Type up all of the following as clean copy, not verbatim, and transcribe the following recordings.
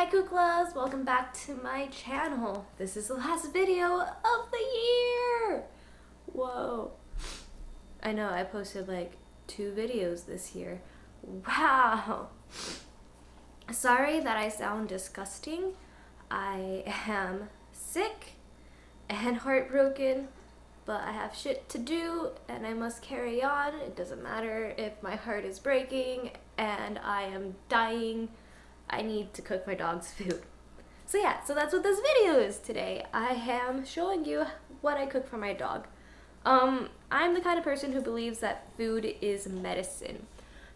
Hi Kouklas, welcome back to my channel. This is the last video of the year. Whoa. I know I posted like 2 videos this year. Wow. Sorry that I sound disgusting. I am sick and heartbroken, but I have shit to do and I must carry on. It doesn't matter if my heart is breaking and I am dying. I need to cook my dog's food. So that's what this video is today. I am showing you what I cook for my dog. I'm the kind of person who believes that food is medicine.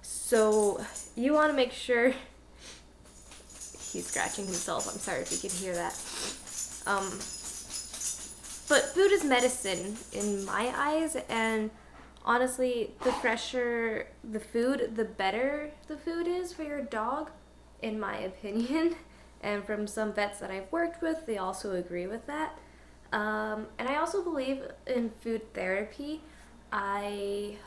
So you want to make sure, he's scratching himself, I'm sorry if you can hear that. But food is medicine in my eyes, and honestly, the fresher the food, the better the food is for your dog, in my opinion. And from some vets that I've worked with, they also agree with that. And I also believe in food therapy. I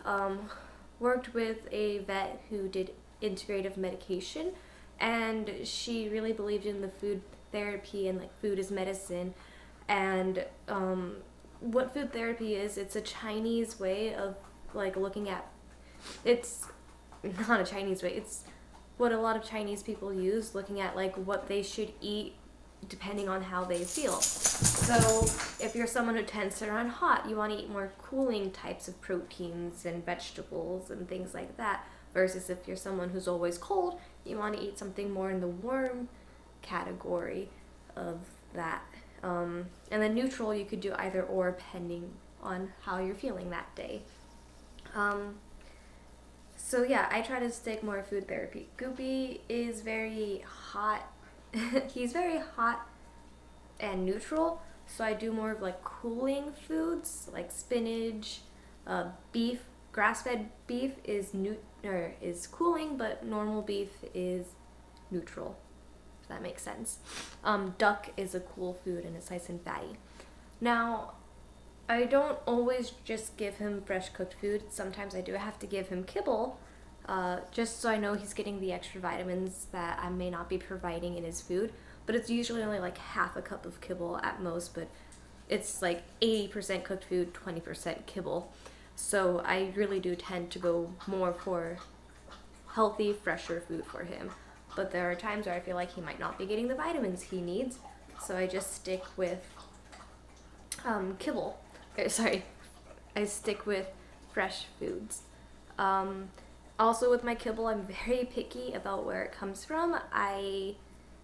worked with a vet who did integrative medication, and she really believed in the food therapy and like food is medicine. And what food therapy is, it's a Chinese way of like looking at, it's not a Chinese way, it's what a lot of Chinese people use, looking at like what they should eat depending on how they feel. So if you're someone who tends to run hot, you want to eat more cooling types of proteins and vegetables and things like that, versus if you're someone who's always cold, you want to eat something more in the warm category of that. And then neutral, you could do either or depending on how you're feeling that day. So yeah, I try to stick more food therapy. Goopy is very hot. He's very hot and neutral, so I do more of like cooling foods like spinach, beef. Grass-fed beef is cooling, but normal beef is neutral, if that makes sense. Duck is a cool food and it's nice and fatty. Now, I don't always just give him fresh cooked food. Sometimes I do have to give him kibble, just so I know he's getting the extra vitamins that I may not be providing in his food. But it's usually only like half a cup of kibble at most, but it's like 80% cooked food, 20% kibble. So I really do tend to go more for healthy, fresher food for him. But there are times where I feel like he might not be getting the vitamins he needs, so I just stick with kibble. I stick with fresh foods. Also with my kibble, I'm very picky about where it comes from. I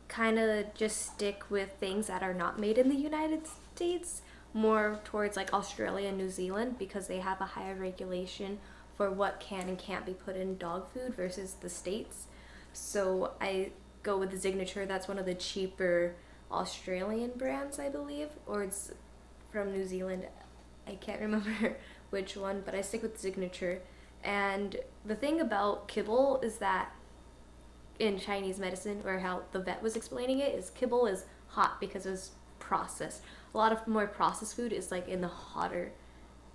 kind of just stick with things that are not made in the United States, more towards like Australia and New Zealand, because they have a higher regulation for what can and can't be put in dog food versus the States. So I go with the Signature. That's one of the cheaper Australian brands, I believe, or it's from New Zealand. I can't remember which one, but I stick with Signature. And the thing about kibble is that in Chinese medicine, or how the vet was explaining it, is kibble is hot because it's processed. A lot of more processed food is like in the hotter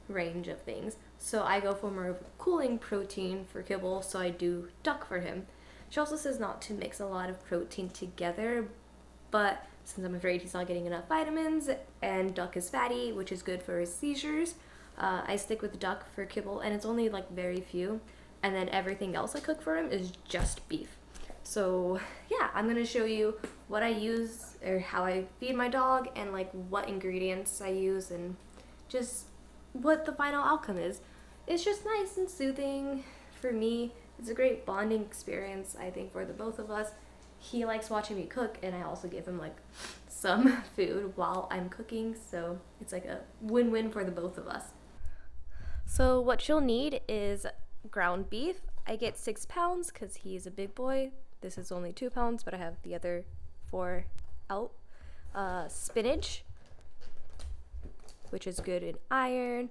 range of things. So I go for more of a cooling protein for kibble, so I do duck for him. She also says not to mix a lot of protein together, but since I'm afraid he's not getting enough vitamins, and duck is fatty, which is good for his seizures, I stick with duck for kibble, and it's only like very few, and then everything else I cook for him is just beef. So yeah, I'm gonna show you what I use, or how I feed my dog, and like what ingredients I use, and just what the final outcome is. It's just nice and soothing for me. It's a great bonding experience, I think, for the both of us. He likes watching me cook, and I also give him like some food while I'm cooking, so it's like a win-win for the both of us. So what you'll need is ground beef. I get 6 pounds because he's a big boy. This is only 2 pounds, but I have the other 4 out. Spinach, which is good in iron,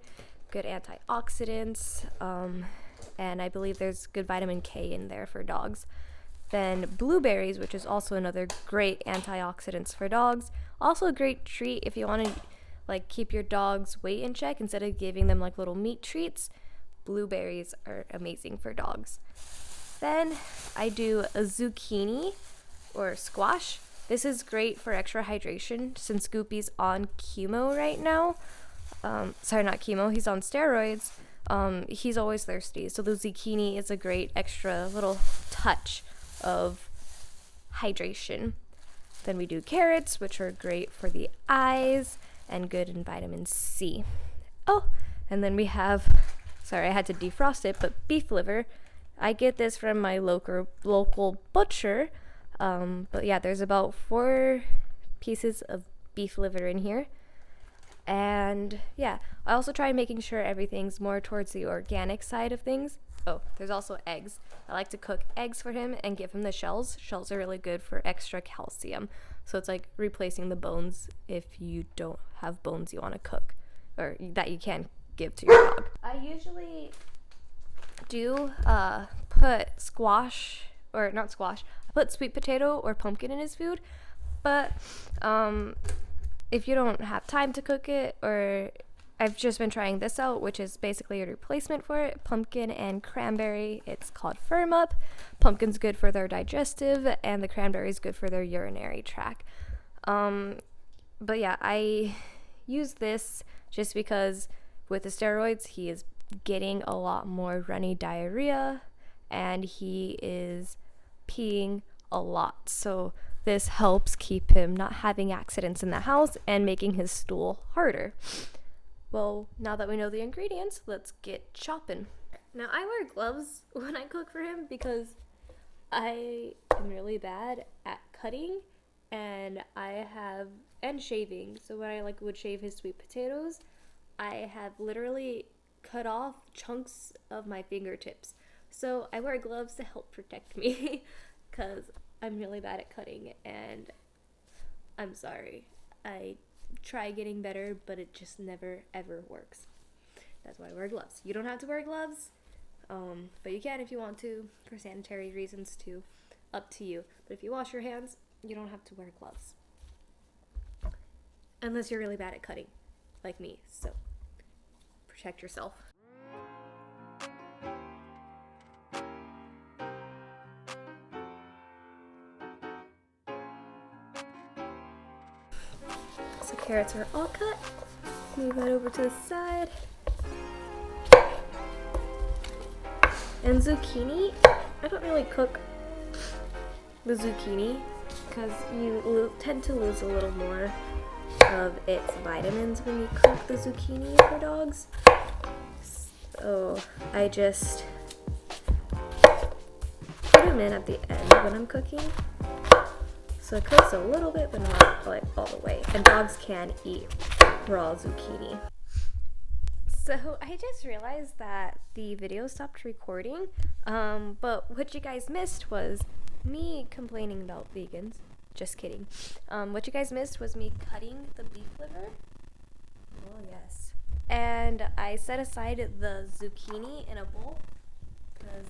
good antioxidants, and I believe there's good vitamin K in there for dogs. Then blueberries, which is also another great antioxidants for dogs. Also a great treat if you want to like keep your dog's weight in check instead of giving them like little meat treats. Blueberries are amazing for dogs. Then I do a zucchini or squash. This is great for extra hydration since Goopy's on chemo right now. Sorry, not chemo, he's on steroids. He's always thirsty, so the zucchini is a great extra little touch of hydration. Then we do carrots, which are great for the eyes and good in vitamin C. Oh, and then we have, sorry, I had to defrost it, but beef liver. I get this from my local butcher. But yeah, there's about 4 pieces of beef liver in here. And yeah, I also try making sure everything's more towards the organic side of things. Oh, there's also eggs. I like to cook eggs for him and give him the shells. Shells are really good for extra calcium. So it's like replacing the bones if you don't have bones you want to cook or that you can give to your dog. I usually do put squash, or not squash, I put sweet potato or pumpkin in his food. But if you don't have time to cook it, or I've just been trying this out, which is basically a replacement for it, pumpkin and cranberry. It's called Firm Up. Pumpkin's good for their digestive, and the cranberry is good for their urinary tract. But yeah, I use this just because with the steroids, he is getting a lot more runny diarrhea, and he is peeing a lot. So this helps keep him not having accidents in the house and making his stool harder. Well, now that we know the ingredients, let's get chopping. Now, I wear gloves when I cook for him because I am really bad at cutting and shaving. So when I would shave his sweet potatoes, I have literally cut off chunks of my fingertips. So I wear gloves to help protect me because I'm really bad at cutting, and I'm sorry. I try getting better, but it just never ever works. That's why I wear gloves. You don't have to wear gloves, but you can if you want to, for sanitary reasons too. Up to you. But if you wash your hands, you don't have to wear gloves. Unless you're really bad at cutting, like me. So protect yourself. So carrots are all cut. Move that over to the side. And zucchini, I don't really cook the zucchini because you tend to lose a little more of its vitamins when you cook the zucchini for dogs. So I just put them in at the end when I'm cooking. So it cooks a little bit, but not like all the way. And dogs can eat raw zucchini. So I just realized that the video stopped recording, but what you guys missed was me complaining about vegans. Just kidding. What you guys missed was me cutting the beef liver. Oh yes. And I set aside the zucchini in a bowl because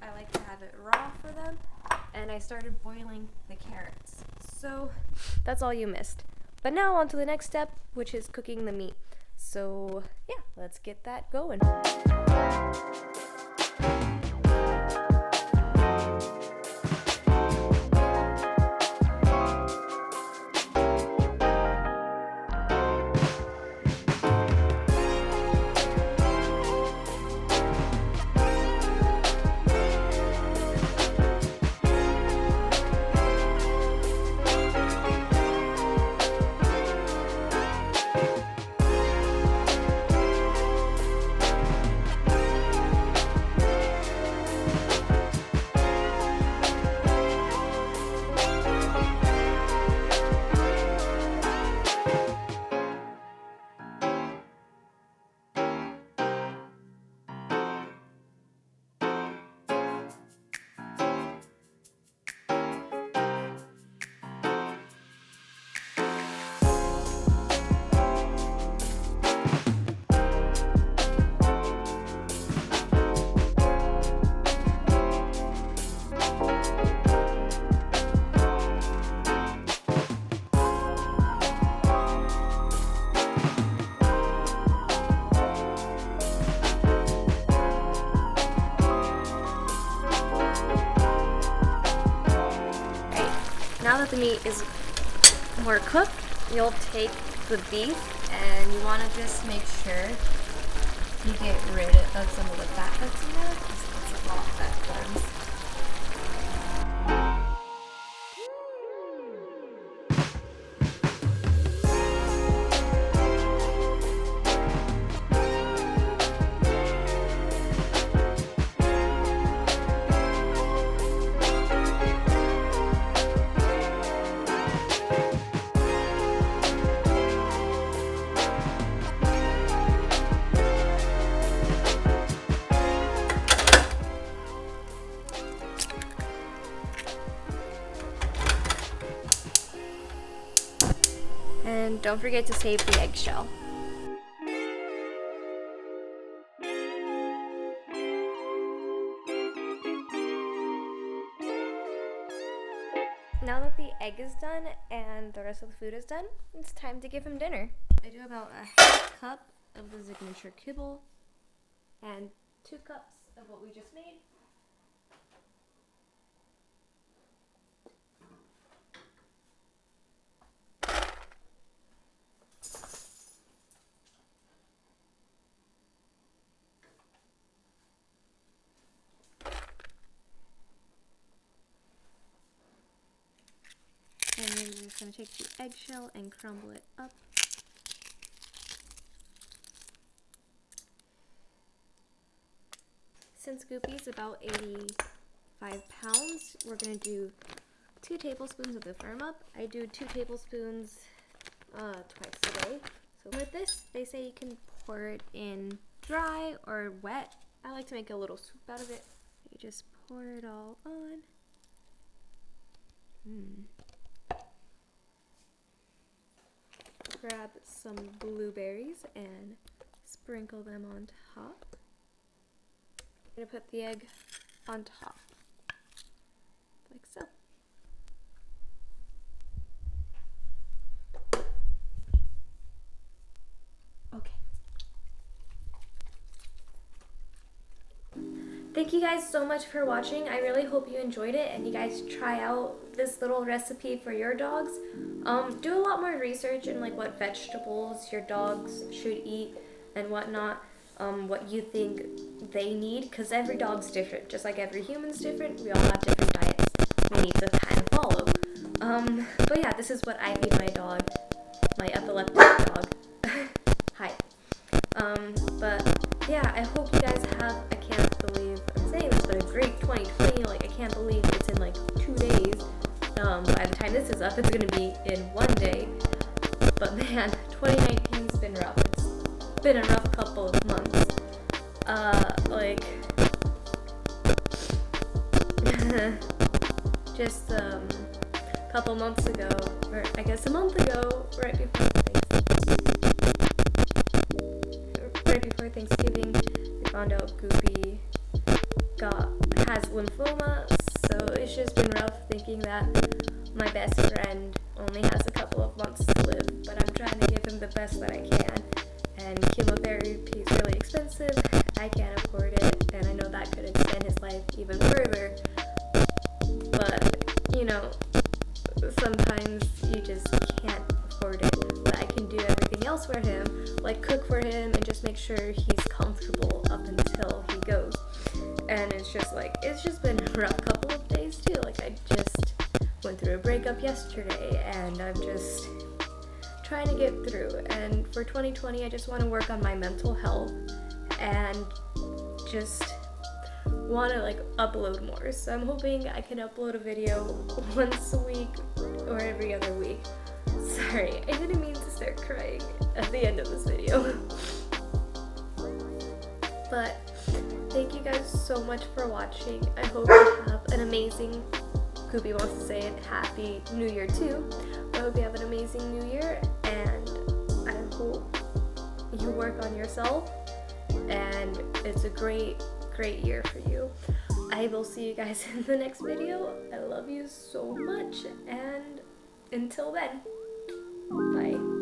I like to have it raw for them. And I started boiling the carrots. So that's all you missed. But now on to the next step, which is cooking the meat. So yeah, let's get that going. now that the meat is more cooked, you'll take the beef and you want to just make sure you get rid of some of the fat that's in there, because it's a lot that cleanse. And don't forget to save the eggshell. Now that the egg is done and the rest of the food is done, it's time to give him dinner. I do about a half cup of the signature kibble and 2 cups of what we just made. And then we're just going to take the eggshell and crumble it up. Since Goopy's about 85 pounds, we're going to do 2 tablespoons of the firm up. I do 2 tablespoons twice a day. So with this, they say you can pour it in dry or wet. I like to make a little soup out of it. You just pour it all on. Grab some blueberries and sprinkle them on top. I'm going to put the egg on top, like so. Okay. Thank you guys so much for watching. I really hope you enjoyed it and you guys try out this little recipe for your dogs. Do a lot more research in like what vegetables your dogs should eat and whatnot. What you think they need, because every dog's different. Just like every human's different, we all have different diets we need to kind of follow. But yeah, this is what I feed my dog, my epileptic dog. Hi. But yeah, I hope you guys have, I can't believe I'm saying this, but a great 2020. Like, I can't believe it's in like 2 days. By the time this is up, it's gonna be in 1 day. But man, 2019's been rough. It's been a rough couple of months. Like, just a couple months ago, or I guess a month ago, right before Thanksgiving, we found out Goopy has lymphoma, so it's just been rough thinking that my best friend only has a couple of months to live, but I'm trying to give him the best that I can, and chemotherapy is really expensive. I can't afford it, and I know that could extend his life even further, but, you know, sometimes you just can't afford it. But I can do everything else for him, like cook for him and just make sure he's comfortable up until he goes. And it's just like, it's just been a rough couple of days too. Like, I just went through a breakup yesterday and I'm just trying to get through. And for 2020, I just want to work on my mental health and just want to like upload more. So I'm hoping I can upload a video once a week or every other week. Sorry, I didn't mean to start crying at the end of this video. But thank you guys so much for watching. I hope you have an amazing, Goopy wants to say it, Happy New Year too. I hope you have an amazing New Year, and I hope you work on yourself and it's a great year for you. I will see you guys in the next video. I love you so much, and until then, bye.